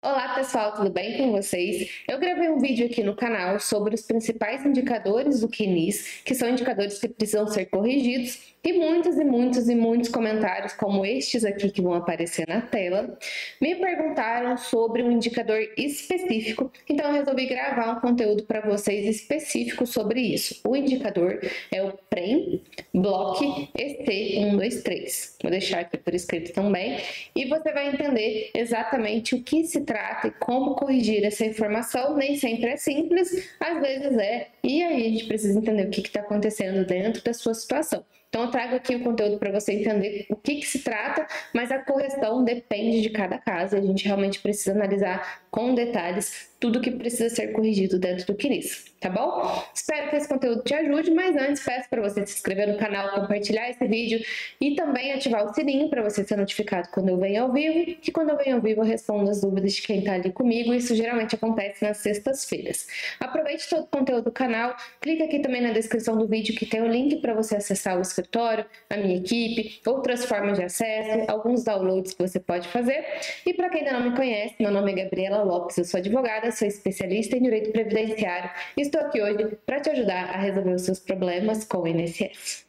Olá pessoal, tudo bem com vocês? Eu gravei um vídeo aqui no canal sobre os principais indicadores do CNIS, que são indicadores que precisam ser corrigidos, e muitos comentários como estes aqui que vão aparecer na tela, me perguntaram sobre um indicador específico, então eu resolvi gravar um conteúdo para vocês específico sobre isso. O indicador é o PREM Block EC123. Vou deixar aqui por escrito também, e você vai entender exatamente o que se trata e como corrigir essa informação. Nem sempre é simples, às vezes é, e aí a gente precisa entender o que está acontecendo dentro da sua situação. Então eu trago aqui o conteúdo para você entender o que se trata, mas a correção depende de cada caso, a gente realmente precisa analisar com detalhes tudo que precisa ser corrigido dentro do CNIS, tá bom? Espero que esse conteúdo te ajude, mas antes peço para você se inscrever no canal, compartilhar esse vídeo e também ativar o sininho para você ser notificado quando eu venho ao vivo, que quando eu venho ao vivo eu respondo as dúvidas de quem está ali comigo, isso geralmente acontece nas sextas-feiras. Aproveite todo o conteúdo do canal, clica aqui também na descrição do vídeo que tem o link para você acessar o escritório, a minha equipe, outras formas de acesso, alguns downloads que você pode fazer. E para quem ainda não me conhece, meu nome é Gabriela Lopes, eu sou advogada, sou especialista em direito previdenciário e estou aqui hoje para te ajudar a resolver os seus problemas com o INSS.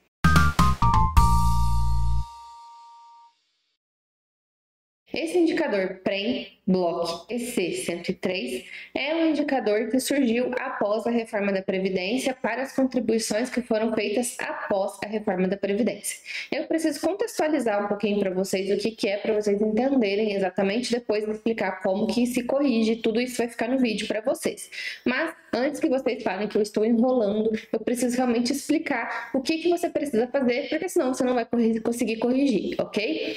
Esse indicador PREM Block EC103 é um indicador que surgiu após a reforma da Previdência para as contribuições que foram feitas após a reforma da Previdência. Eu preciso contextualizar um pouquinho para vocês o que é, para vocês entenderem exatamente, depois de explicar como que se corrige, tudo isso vai ficar no vídeo para vocês. Mas antes que vocês falem que eu estou enrolando, eu preciso realmente explicar o que você precisa fazer, porque senão você não vai conseguir corrigir, ok?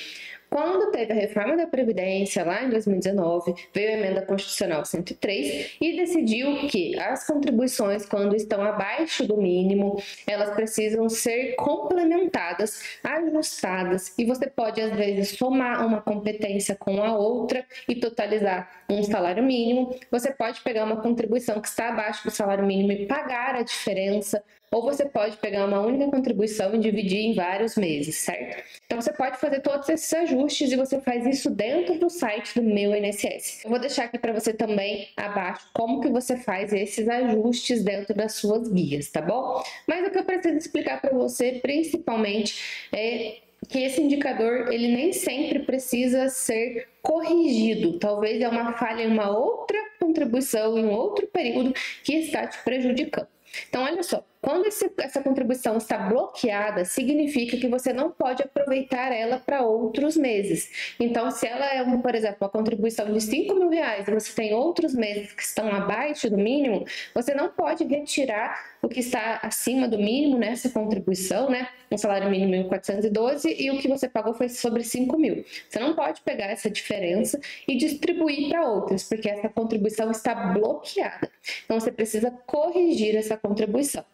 Quando teve a reforma da Previdência, lá em 2019, veio a Emenda Constitucional 103 e decidiu que as contribuições, quando estão abaixo do mínimo, elas precisam ser complementadas, ajustadas, e você pode, às vezes, somar uma competência com a outra e totalizar um salário mínimo. Você pode pegar uma contribuição que está abaixo do salário mínimo e pagar a diferença, ou você pode pegar uma única contribuição e dividir em vários meses, certo? Então você pode fazer todos esses ajustes e você faz isso dentro do site do Meu INSS. Eu vou deixar aqui para você também abaixo como que você faz esses ajustes dentro das suas guias, tá bom? Mas o que eu preciso explicar para você principalmente é que esse indicador ele nem sempre precisa ser corrigido. Talvez é uma falha em uma outra contribuição, em um outro período que está te prejudicando. Então, olha só, quando essa contribuição está bloqueada, significa que você não pode aproveitar ela para outros meses. Então, se ela é, por exemplo, uma contribuição de R$5.000 e você tem outros meses que estão abaixo do mínimo, você não pode retirar o que está acima do mínimo nessa contribuição, né? Um salário mínimo em 412 e o que você pagou foi sobre 5.000. Você não pode pegar essa diferença e distribuir para outros, porque essa contribuição está bloqueada. Então, você precisa corrigir essa contribuição.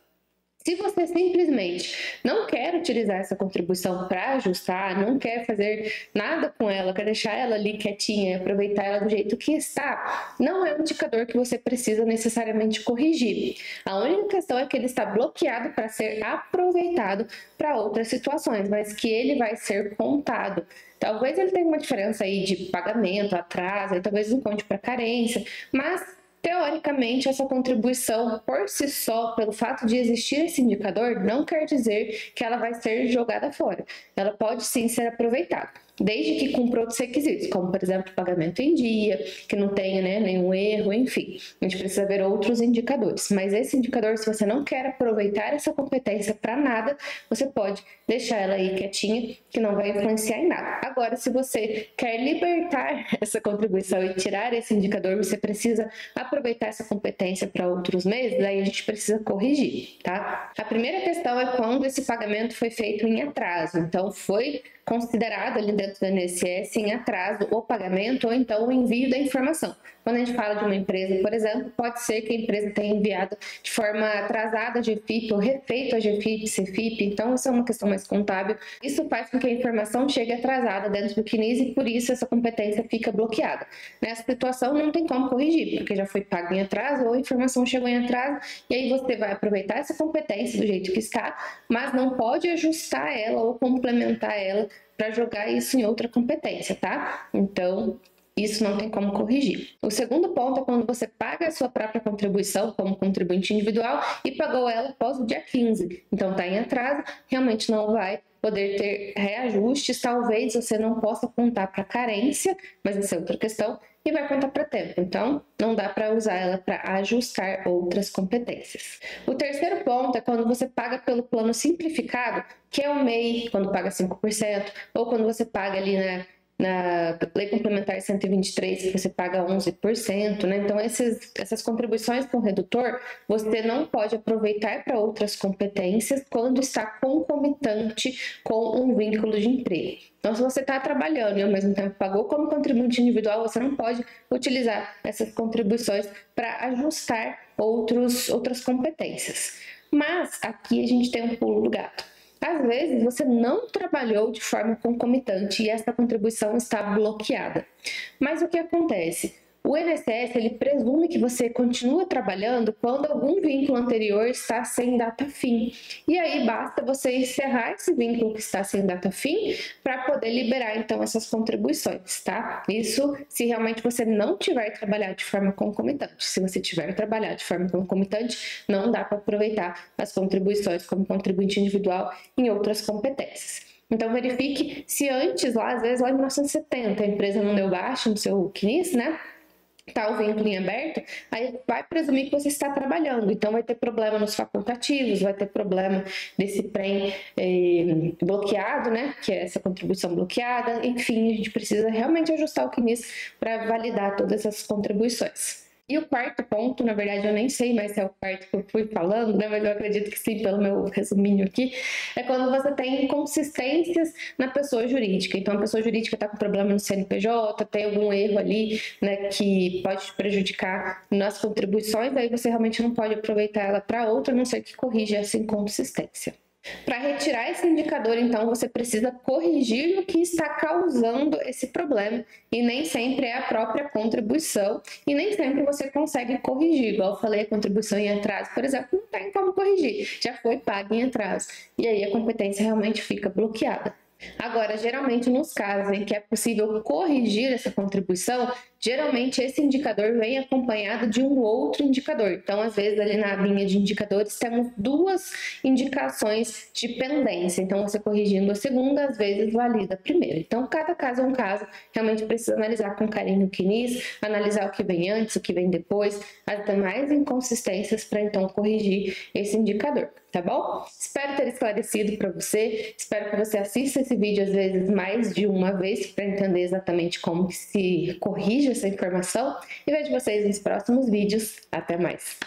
Se você simplesmente não quer utilizar essa contribuição para ajustar, não quer fazer nada com ela, quer deixar ela ali quietinha e aproveitar ela do jeito que está, não é um indicador que você precisa necessariamente corrigir. A única questão é que ele está bloqueado para ser aproveitado para outras situações, mas que ele vai ser contado. Talvez ele tenha uma diferença aí de pagamento, atraso, e talvez não conte para carência, mas teoricamente, essa contribuição por si só, pelo fato de existir esse indicador, não quer dizer que ela vai ser jogada fora. Ela pode sim ser aproveitada, desde que cumpra outros requisitos, como por exemplo, pagamento em dia, que não tenha nenhum erro, enfim. A gente precisa ver outros indicadores. Mas esse indicador, se você não quer aproveitar essa competência para nada, você pode deixar ela aí quietinha, que não vai influenciar em nada. Agora, se você quer libertar essa contribuição e tirar esse indicador, você precisa aproveitar essa competência para outros meses, aí a gente precisa corrigir, tá? A primeira questão é quando esse pagamento foi feito em atraso. Então, foi considerado ali dentro do INSS em atraso o pagamento ou então o envio da informação. Quando a gente fala de uma empresa, por exemplo, pode ser que a empresa tenha enviado de forma atrasada a GFIP ou refeito a GFIP, CFIP, então isso é uma questão mais contábil. Isso faz com que a informação chegue atrasada dentro do CNIS e por isso essa competência fica bloqueada. Nessa situação não tem como corrigir, porque já foi pago em atraso ou a informação chegou em atraso e aí você vai aproveitar essa competência do jeito que está, mas não pode ajustar ela ou complementar ela para jogar isso em outra competência, tá? Então, isso não tem como corrigir. O segundo ponto é quando você paga a sua própria contribuição como contribuinte individual e pagou ela após o dia 15. Então está em atraso, realmente não vai poder ter reajustes, talvez você não possa contar para carência, mas essa é outra questão, e vai contar para tempo. Então, não dá para usar ela para ajustar outras competências. O terceiro ponto é quando você paga pelo plano simplificado, que é o MEI, quando paga 5%, ou quando você paga ali na Lei Complementar 123, que você paga 11%, né? Então, essas contribuições com redutor, você não pode aproveitar para outras competências quando está concomitante com um vínculo de emprego. Então, se você está trabalhando e ao mesmo tempo pagou como contribuinte individual, você não pode utilizar essas contribuições para ajustar outras competências. Mas aqui a gente tem um pulo do gato. Às vezes você não trabalhou de forma concomitante e essa contribuição está bloqueada. Mas o que acontece? O INSS ele presume que você continua trabalhando quando algum vínculo anterior está sem data fim. E aí basta você encerrar esse vínculo que está sem data fim para poder liberar então essas contribuições, tá? Isso se realmente você não tiver trabalhado de forma concomitante. Se você tiver trabalhado de forma concomitante, não dá para aproveitar as contribuições como contribuinte individual em outras competências. Então verifique se antes, às vezes lá em 1970, a empresa não deu baixa no seu CNIS, né? Tá o vínculo em aberto, aí vai presumir que você está trabalhando, então vai ter problema nos facultativos, vai ter problema desse PREM bloqueado, né, que é essa contribuição bloqueada, enfim, a gente precisa realmente ajustar o CNIS para validar todas essas contribuições. E o quarto ponto, na verdade eu nem sei mais se é o quarto que eu fui falando, né, mas eu acredito que sim, pelo meu resuminho aqui, é quando você tem inconsistências na pessoa jurídica. Então a pessoa jurídica está com problema no CNPJ, tem algum erro ali, né, que pode te prejudicar nas contribuições, aí você realmente não pode aproveitar ela para outra, a não ser que corrija essa inconsistência. Para retirar esse indicador, então, você precisa corrigir o que está causando esse problema e nem sempre é a própria contribuição e nem sempre você consegue corrigir. Igual eu falei, a contribuição em atraso, por exemplo, não tem como corrigir, já foi paga em atraso e aí a competência realmente fica bloqueada. Agora, geralmente nos casos em que é possível corrigir essa contribuição, geralmente esse indicador vem acompanhado de um outro indicador. Então, às vezes, ali na linha de indicadores, temos duas indicações de pendência. Então, você corrigindo a segunda, às vezes, valida a primeira. Então, cada caso é um caso, realmente precisa analisar com carinho o CNIS, analisar o que vem antes, o que vem depois, as demais inconsistências para, então, corrigir esse indicador, tá bom? Espero ter esclarecido para você, espero que você assista esse vídeo, às vezes, mais de uma vez, para entender exatamente como que se corrige essa informação e vejo vocês nos próximos vídeos. Até mais!